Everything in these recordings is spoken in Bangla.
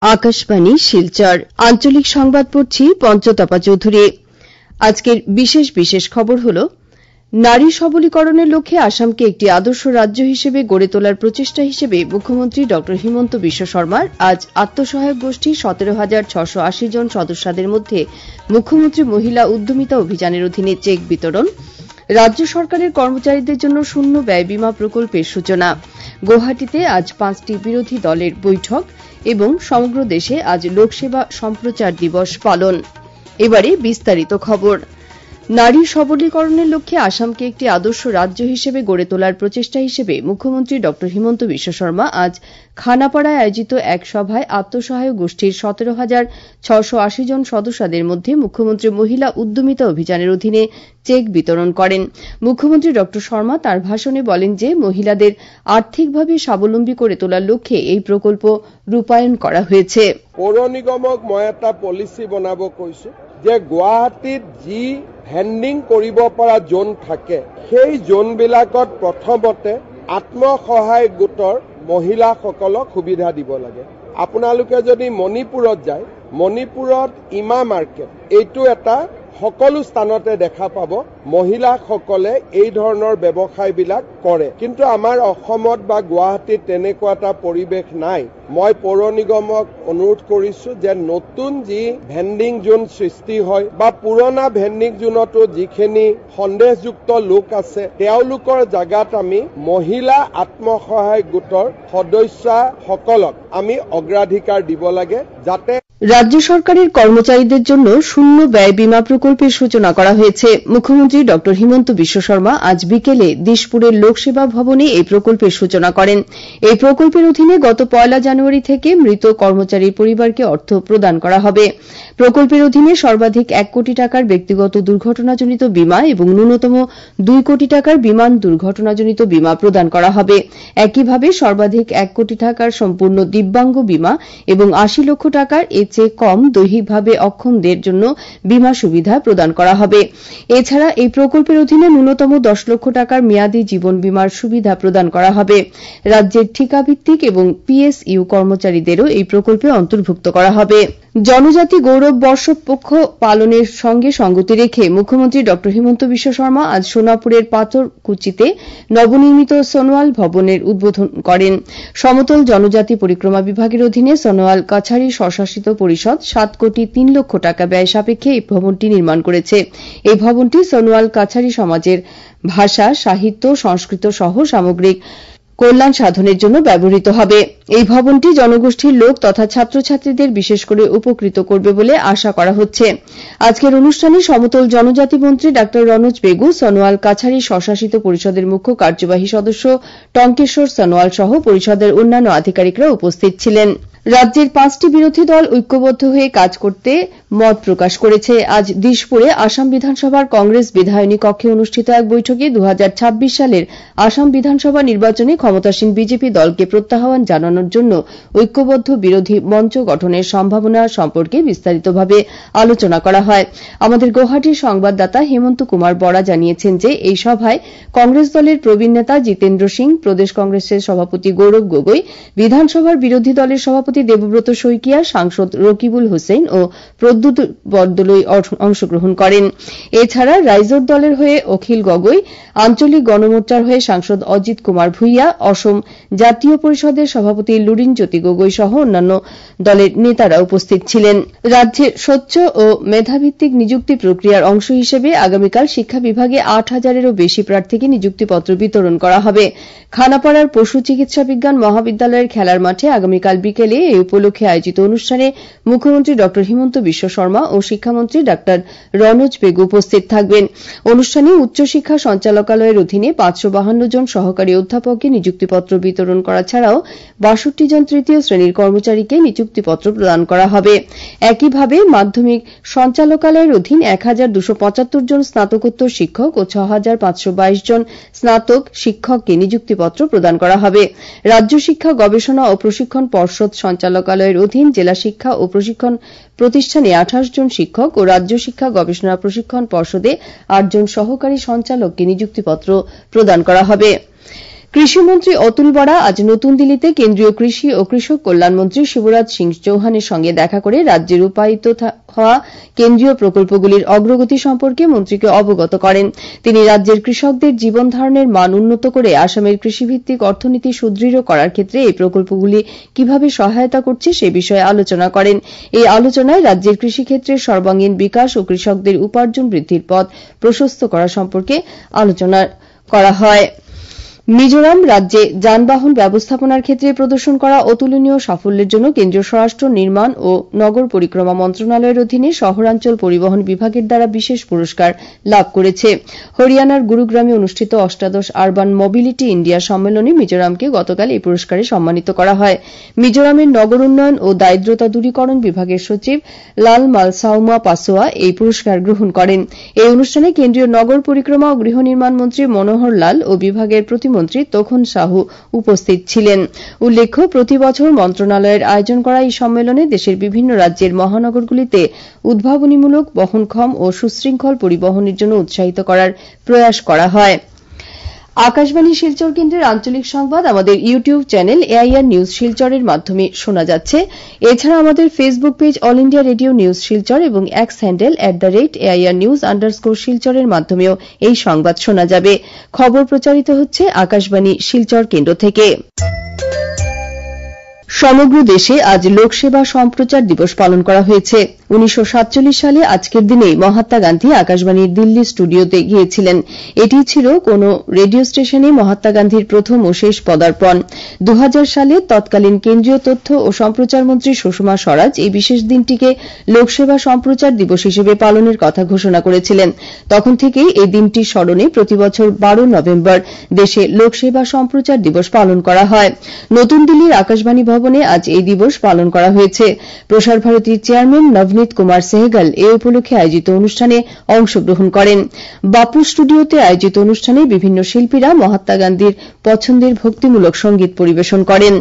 আকাশবাণী শিলচর আঞ্চলিক সংবাদ পড়ছি পঞ্চতপা চৌধুরী। আজকের বিশেষ খবর হল নারী সবলীকরণের লক্ষ্যে আসামকে একটি আদর্শ রাজ্য হিসেবে গড়ে তোলার প্রচেষ্টা হিসেবে মুখ্যমন্ত্রী ড হিমন্ত বিশ্ব শর্মার আজ আত্মসহায়ক গোষ্ঠী 17,680 জন সদস্যদের মধ্যে মুখ্যমন্ত্রী মহিলা উদ্যমিতা অভিযানের অধীনে চেক বিতরণ, রাজ্য সরকারের কর্মচারীদের জন্য শূন্য ব্যয় বীমা প্রকল্পের সূচনা, গৌহাটিতে আজ 5টি বিরোধী দলের বৈঠক এবং সমগ্র দেশে আজ লোকসেবা সম্প্রচার দিবস পালন। এবারে বিস্তারিত খবর। নারী সবলীকরণের লক্ষ্যে আসামকে একটি আদর্শ রাজ্য হিসেবে গড়ে তোলার প্রচেষ্টা হিসেবে মুখ্যমন্ত্রী ড হিমন্ত বিশ্ব শর্মা আজ খানাপাড়ায় আয়োজিত এক সভায় আত্মসহায়ক গোষ্ঠীর 17,680 জন সদস্যদের মধ্যে মুখ্যমন্ত্রী মহিলা উদ্যমিতা অভিযানের অধীনে চেক বিতরণ করেন। মুখ্যমন্ত্রী ড শর্মা তাঁর ভাষণে বলেন যে মহিলাদের আর্থিকভাবে স্বাবলম্বী করে তোলার লক্ষ্যে এই প্রকল্প রূপায়ণ করা হয়েছে। পৌর নিগমক মই এটা পলিচি বনাব কৈছো যে গুৱাহাটীত যি ভেন্ডিং কৰিব পৰা জোন থাকে সেই জোনবিলাকত প্ৰথমতে আত্মসহায়ক গোটৰ মহিলাসকলক সুবিধা দিব লাগে। আপোনালোকে যদি মণিপুৰত যায়, মণিপুৰত ইমা মাৰ্কেট এইটো এটা সকলো স্থানতে দেখা পাব মহিলাসকলে এই ধৰণৰ ব্যৱসায়বিলাক কৰে, কিন্তু আমাৰ অসমত বা গুৱাহাটীত তেনেকুৱা এটা পৰিৱেশ নাই। মই পৌৰ নিগমক অনুৰোধ কৰিছো যে নতুন যি ভেন্ডিং জোন সৃষ্টি হয় বা পুৰণা ভেন্ডিং জোনতো যিখিনি সন্দেহযুক্ত লোক আছে তেওঁলোকৰ জাগাত আমি মহিলা আত্মসহায়ক গোটৰ সদস্যসকলক আমি অগ্ৰাধিকাৰ দিব লাগে, যাতে রাজ্য সরকারের কর্মচারীদের জন্য শূন্য ব্যয় বীমা প্রকল্পের সূচনা করা হয়েছে। মুখ্যমন্ত্রী ড হিমন্ত বিশ্ব শর্মা আজ বিকেলে দিশপুরের লোকসেবা ভবনে এই প্রকল্পের সূচনা করেন। এই প্রকল্পের অধীনে গত 1 জানুয়ারি থেকে মৃত কর্মচারীর পরিবারকে অর্থ প্রদান করা হবে। প্রকল্পের অধীনে সর্বাধিক 1 কোটি টাকার ব্যক্তিগত দুর্ঘটনাজনিত বীমা এবং ন্যূনতম 2 কোটি টাকার বিমান দুর্ঘটনাজনিত বীমা প্রদান করা হবে। একইভাবে সর্বাধিক 1 কোটি টাকার সম্পূর্ণ দিব্যাঙ্গ বীমা এবং 80 লক্ষ টাকার চেয়ে কম দৈহিকভাবে অক্ষমদের জন্য বীমা সুবিধা প্রদান করা হবে। এছাড়া এই প্রকল্পের অধীনে ন্যূনতম 10 লক্ষ টাকার মেয়াদী জীবন বীমার সুবিধা প্রদান করা হবে। রাজ্যের ঠিকাভিত্তিক এবং পিএসইউ কর্মচারীদেরও এই প্রকল্পে অন্তর্ভুক্ত করা হবে। জনজাতি গৌরব বর্ষ পক্ষ পালনের সঙ্গে সঙ্গতি রেখে মুখ্যমন্ত্রী ড হিমন্ত বিশ্ব শর্মা আজ সোনাপুরের পাথরকুচিতে নবনির্মিত সোনোয়াল ভবনের উদ্বোধন করেন। সমতল জনজাতি পরিক্রমা বিভাগের অধীনে সোনোয়াল কাছাড়ি স্বশাসিত পরিষদ 7 কোটি 3 লক্ষ টাকা ব্যয় সাপেক্ষে এই ভবনটি নির্মাণ করেছে। এই ভবনটি সোনোয়াল কাছাড়ি সমাজের ভাষা, সাহিত্য, সংস্কৃত সহ সামগ্রিক কল্যাণ সাধনের জন্য ব্যবহৃত হবে। এই ভবনটি জনগোষ্ঠীর লোক তথা ছাত্রছাত্রীদের বিশেষ করে উপকৃত করবে বলে আশা করা হচ্ছে। আজকের অনুষ্ঠানে সমতল জনজাতি মন্ত্রী ডা রনোজ বেগু, সোনোয়াল কাছাড়ি স্বশাসিত পরিষদের মুখ্য কার্যবাহী সদস্য টঙ্কেশ্বর সোনোয়াল সহ পরিষদের অন্যান্য আধিকারিকরা উপস্থিত ছিলেন। রাজ্যের 5টি বিরোধী দল ঐক্যবদ্ধ হয়ে কাজ করতে মত প্রকাশ করেছে। আজ দিশপুরে আসাম বিধানসভার কংগ্রেস বিধায়নী কক্ষে অনুষ্ঠিত এক বৈঠকে 2026 সালের আসাম বিধানসভা নির্বাচনে ক্ষমতাসীন বিজেপি দলকে প্রত্যাহ্বান জানানোর জন্য ঐক্যবদ্ধ বিরোধী মঞ্চ গঠনের সম্ভাবনা সম্পর্কে বিস্তারিতভাবে আলোচনা করা হয়। আমাদের গৌহাটির সংবাদদাতা হেমন্ত কুমার বরা জানিয়েছেন যে এই সভায় কংগ্রেস দলের প্রবীণ নেতা জিতেন্দ্র সিং, প্রদেশ কংগ্রেসের সভাপতি গৌরব গগৈ, বিধানসভার বিরোধী দলের সভাপতি দেবব্রত শইকিয়া, সাংসদ রকিবুল হোসেন ও প্রদ্যুৎ বরদলৈ অংশগ্রহণ করেন। এছাড়া রাইজোর দলের হয়ে অখিল গগৈ, আঞ্চলিক গণমোর্চার হয়ে সাংসদ অজিত কুমার ভুইয়া, অসম জাতীয় পরিষদের সভাপতি লুরিন জ্যোতি গগৈ সহ অন্যান্য দলের নেতারা উপস্থিত ছিলেন। রাজ্যে স্বচ্ছ ও মেধাভিত্তিক নিযুক্তি প্রক্রিয়ার অংশ হিসেবে আগামীকাল শিক্ষা বিভাগে 8,000-এরও বেশি প্রার্থীকে নিযুক্তিপত্র বিতরণ করা হবে। খানাপাড়ার পশু চিকিৎসা বিজ্ঞান মহাবিদ্যালয়ের খেলার মাঠে আগামীকাল বিকেলে এই উপলক্ষে আয়োজিত অনুষ্ঠানে মুখ্যমন্ত্রী ড হিমন্ত বিশ্ব শর্মা ও শিক্ষামন্ত্রী ডা রনোজ বেগু উপস্থিত থাকবেন। অনুষ্ঠানে উচ্চশিক্ষা সঞ্চালকালয়ের অধীনে 552 জন সহকারী অধ্যাপককে নিযুক্তিপত্র বিতরণ করা ছাড়াও 62 জন তৃতীয় শ্রেণীর কর্মচারীকে নিযুক্তিপত্র প্রদান করা হবে। একইভাবে মাধ্যমিক সঞ্চালকালয়ের অধীন 1275 জন স্নাতকোত্তর শিক্ষক ও 6522 জন স্নাতক শিক্ষককে নিযুক্তিপত্র প্রদান করা হবে। রাজ্য শিক্ষা গবেষণা ও প্রশিক্ষণ পর্ষদ সঞ্চালকালয়ের অধীন জেলা শিক্ষা ও প্রশিক্ষণ প্রতিষ্ঠানে 28 জন শিক্ষক ও রাজ্য শিক্ষা গবেষণা প্রশিক্ষণ পর্ষদে 8 জন সহকারী সঞ্চালককে নিযুক্তিপত্র প্রদান করা হবে। কৃষিমন্ত্রী অতুল বরা আজ নতুন দিল্লিতে কেন্দ্রীয় কৃষি ও কৃষক কল্যাণ মন্ত্রী শিবরাজ সিং চৌহানের সঙ্গে দেখা করে রাজ্যে রূপায়িত হওয়া কেন্দ্রীয় প্রকল্পগুলির অগ্রগতি সম্পর্কে মন্ত্রীকে অবগত করেন। তিনি রাজ্যের কৃষকদের জীবন ধারণের মান উন্নত করে আসামের কৃষিভিত্তিক অর্থনীতি সুদৃঢ় করার ক্ষেত্রে এই প্রকল্পগুলি কিভাবে সহায়তা করছে সে বিষয়ে আলোচনা করেন। এই আলোচনায় রাজ্যের কৃষিক্ষেত্রের সর্বাঙ্গীন বিকাশ ও কৃষকদের উপার্জন বৃদ্ধির পথ প্রশস্ত করা সম্পর্কে আলোচনা করা হয়। মিজোরাম রাজ্যে যানবাহন ব্যবস্থাপনার ক্ষেত্রে প্রদর্শন করা অতুলনীয় সাফল্যের জন্য কেন্দ্রীয় স্বরাষ্ট্র, নির্মাণ ও নগর পরিক্রমা মন্ত্রণালয়ের অধীনে শহরাঞ্চল পরিবহন বিভাগের দ্বারা বিশেষ পুরস্কার লাভ করেছে। হরিয়ানার গুরুগ্রামে অনুষ্ঠিত অষ্টাদশ আরবান মোবিলিটি ইন্ডিয়া সম্মেলনে মিজোরামকে গতকাল এই পুরস্কারে সম্মানিত করা হয়। মিজোরামের নগর উন্নয়ন ও দারিদ্রতা দূরীকরণ বিভাগের সচিব লাল মালসাউমা পাসোয়া এই পুরস্কার গ্রহণ করেন। এই অনুষ্ঠানে কেন্দ্রীয় নগর পরিক্রমা ও গৃহ নির্মাণ মন্ত্রী মনোহর লাল ও বিভাগের প্রতিমন্ত্রী তখন সাহু উপস্থিত ছিলেন। উল্লেখ্য, প্রতি বছর মন্ত্রণালয়ের আয়োজন করা এই সম্মেলনে দেশের বিভিন্ন রাজ্যের মহানগরগুলিতে উদ্ভাবনীমূলক, বহনক্ষম ও সুশৃঙ্খল পরিবহনের জন্য উৎসাহিত করার প্রয়াস করা হয়। আকাশবাণী শিলচর কেন্দ্রের আঞ্চলিক সংবাদ আমাদের ইউটিউব চ্যানেল এআইআর নিউজ শিলচরের মাধ্যমে শোনা যাচ্ছে। এছাড়া আমাদের Facebook page all India radio news Silchar এবং এক্স হ্যান্ডেল @AIRnews_শিলচরের মাধ্যমেও এই সংবাদ শোনা যাবে। খবর প্রচারিত হচ্ছে আকাশবাণী শিলচর কেন্দ্র থেকে। সমগ্র দেশে আজ লোকসেবা সম্প্রচার দিবস পালন করা হয়েছে। 1947 সালে আজকের দিনেই মহাত্মা গান্ধী আকাশবাণীর দিল্লি স্টুডিওতে গিয়েছিলেন। এটি ছিল কোন রেডিও স্টেশনে মহাত্মা গান্ধীর প্রথম ও শেষ পদার্পণ। 2000 সালে তৎকালীন কেন্দ্রীয় তথ্য ও সম্প্রচার মন্ত্রী সুষমা স্বরাজ এই বিশেষ দিনটিকে লোকসেবা সম্প্রচার দিবস হিসেবে পালনের কথা ঘোষণা করেছিলেন। তখন থেকেই এই দিনটির স্মরণে প্রতিবছর 12 নভেম্বর দেশে লোকসেবা সম্প্রচার দিবস পালন করা হয়। নতুন দিল্লির আকাশবাণী ভবনে আজ এই দিবস পালন করা হয়েছে। প্রসার ভারতীর চেয়ারম্যান নবনীত কুমার সেহগল এই উপলক্ষে আয়োজিত অনুষ্ঠানে অংশগ্রহণ করেন। বাপু স্টুডিওতে আয়োজিত অনুষ্ঠানে বিভিন্ন শিল্পীরা মহাত্মা গান্ধীর পছন্দের ভক্তিমূলক সঙ্গীত পরিবেশন করেন।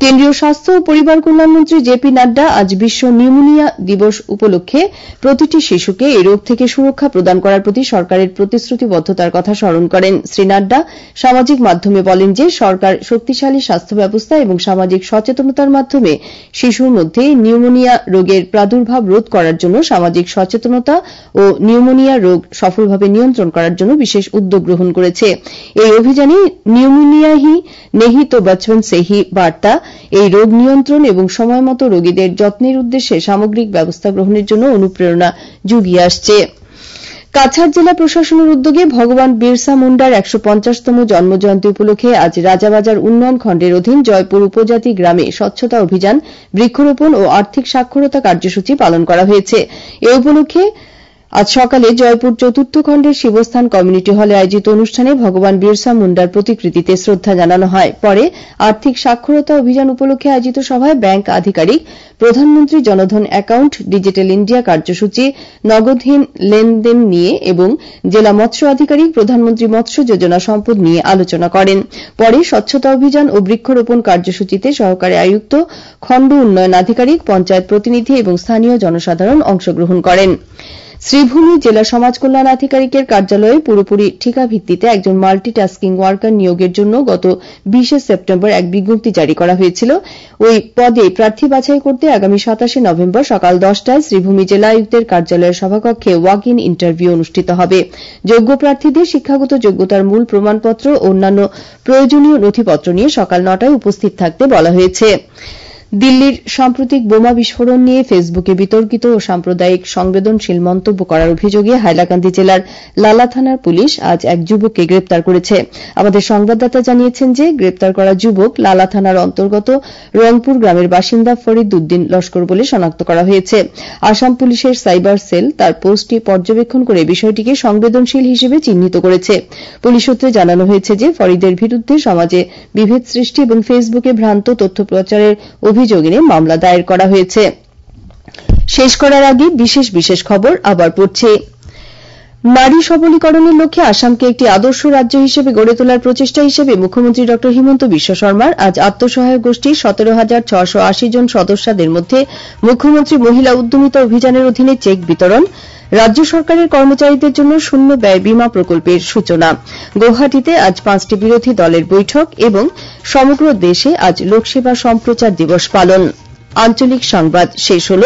কেন্দ্রীয় স্বাস্থ্য ও পরিবার কল্যাণমন্ত্রী জেপি নাড্ডা আজ বিশ্ব নিউমোনিয়া দিবস উপলক্ষে প্রতিটি শিশুকে এই রোগ থেকে সুরক্ষা প্রদান করার প্রতি সরকারের প্রতিশ্রুতিবদ্ধতার কথা স্মরণ করেন। শ্রী নাড্ডা সামাজিক মাধ্যমে বলেন যে সরকার শক্তিশালী স্বাস্থ্য ব্যবস্থা এবং সামাজিক সচেতনতার মাধ্যমে শিশুর মধ্যে নিউমোনিয়া রোগের প্রাদুর্ভাব রোধ করার জন্য সামাজিক সচেতনতা ও নিউমোনিয়া রোগ সফলভাবে নিয়ন্ত্রণ করার জন্য বিশেষ উদ্যোগ গ্রহণ করেছে। এই অভিযানে নিউমোনিয়া হি নেহি তো বচপন সে হি বার্তা এই রোগ নিয়ন্ত্রণ এবং সময়মতো রোগীদের যত্নের উদ্দেশ্যে সামগ্রিক ব্যবস্থা গ্রহণের জন্য অনুপ্রেরণা জুগিয়ে আসছে। কাছাড় জেলা প্রশাসনের উদ্যোগে ভগবান বিরসা মুন্ডার 150তম জন্মজয়ন্তী উপলক্ষে আজ রাজাবাজার উন্নয়ন খণ্ডের অধীন জয়পুর উপজাতি গ্রামে স্বচ্ছতা অভিযান, বৃক্ষরোপণ ও আর্থিক সাক্ষরতা কার্যসূচি পালন করা হয়েছে। এ উপলক্ষে আজ সকালে জয়পুর চতুর্থ খণ্ডের শিবস্থান কমিউনিটি হলে আয়োজিত অনুষ্ঠানে ভগবান বিরসা মুন্ডার প্রতিকৃতিতে শ্রদ্ধা জানানো হয়। পরে আর্থিক সাক্ষরতা অভিযান উপলক্ষে আয়োজিত সভায় ব্যাংক আধিকারিক, প্রধানমন্ত্রী জনধন অ্যাকাউন্ট, ডিজিটাল ইন্ডিয়া কার্যসূচি, নগদহীন লেনদেন নিয়ে এবং জেলা মৎস্য আধিকারিক প্রধানমন্ত্রী মৎস্য যোজনা সম্পদ নিয়ে আলোচনা করেন। পরে স্বচ্ছতা অভিযান ও বৃক্ষরোপণ কার্যসূচিতে সহকারী আয়ুক্ত, খণ্ড উন্নয়ন আধিকারিক, পঞ্চায়েত প্রতিনিধি এবং স্থানীয় জনসাধারণ অংশগ্রহণ করেন। শ্রীভূমি জেলা সমাজ কল্যাণ আধিকারিকের কার্যালয়ে পুরোপুরি ঠিকা ভিত্তিতে একজন মাল্টিটাস্কিং ওয়ার্কার নিয়োগের জন্য গত 20 সেপ্টেম্বর এক বিজ্ঞপ্তি জারি করা হয়েছিল। ওই পদে প্রার্থী বাছাই করতে আগামী 27 নভেম্বর সকাল 10টায় শ্রীভূমি জেলা আয়ুক্তের কার্যালয়ের সভাকক্ষে ওয়াক ইন ইন্টারভিউ অনুষ্ঠিত হবে। যোগ্য প্রার্থীদের শিক্ষাগত যোগ্যতার মূল প্রমাণপত্র ও অন্যান্য প্রয়োজনীয় নথিপত্র নিয়ে সকাল 9টায় উপস্থিত থাকতে বলা হয়েছে। দিল্লির সাম্প্রতিক বোমা বিস্ফোরণ নিয়ে ফেসবুকে বিতর্কিত ও সাম্প্রদায়িক সংবেদনশীল মন্তব্য করার অভিযোগে হাইলাকান্দি জেলার লালা থানার পুলিশ আজ এক যুবককে গ্রেপ্তার করেছে। আমাদের সংবাদদাতা জানিয়েছেন যে গ্রেপ্তার করা যুবক লালা থানার অন্তর্গত রংপুর গ্রামের বাসিন্দা ফরিদ উদ্দিন লস্কর বলে শনাক্ত করা হয়েছে। আসাম পুলিশের সাইবার সেল তার পোস্টটি পর্যবেক্ষণ করে বিষয়টিকে সংবেদনশীল হিসেবে চিহ্নিত করেছে। পুলিশ সূত্রে জানানো হয়েছে যে ফরিদের বিরুদ্ধে সমাজে বিভেদ সৃষ্টি এবং ফেসবুকে ভ্রান্ত তথ্য প্রচারের অভিযোগ এনে মামলা দায়ের করা হয়েছে। শেষ করার আগে বিশেষ খবর আবার পড়ছি। নারী সবলীকরণের লক্ষ্যে আসামকে একটি আদর্শ রাজ্য হিসেবে গড়ে তোলার প্রচেষ্টা হিসেবে মুখ্যমন্ত্রী ড হিমন্ত বিশ্ব শর্মার আজ আত্মসহায়ক গোষ্ঠীর 17,680 জন সদস্যদের মধ্যে মুখ্যমন্ত্রী মহিলা উদ্যমিতা অভিযানের অধীনে চেক বিতরণ, রাজ্য সরকারের কর্মচারীদের জন্য শূন্য ব্যয় বীমা প্রকল্পের সূচনা। গৌহাটিতে আজ 5টি বিরোধী দলের বৈঠক এবং সমগ্র দেশে আজ লোকসেবা সম্প্রচার দিবস পালন। আঞ্চলিক সংবাদ শেষ হল।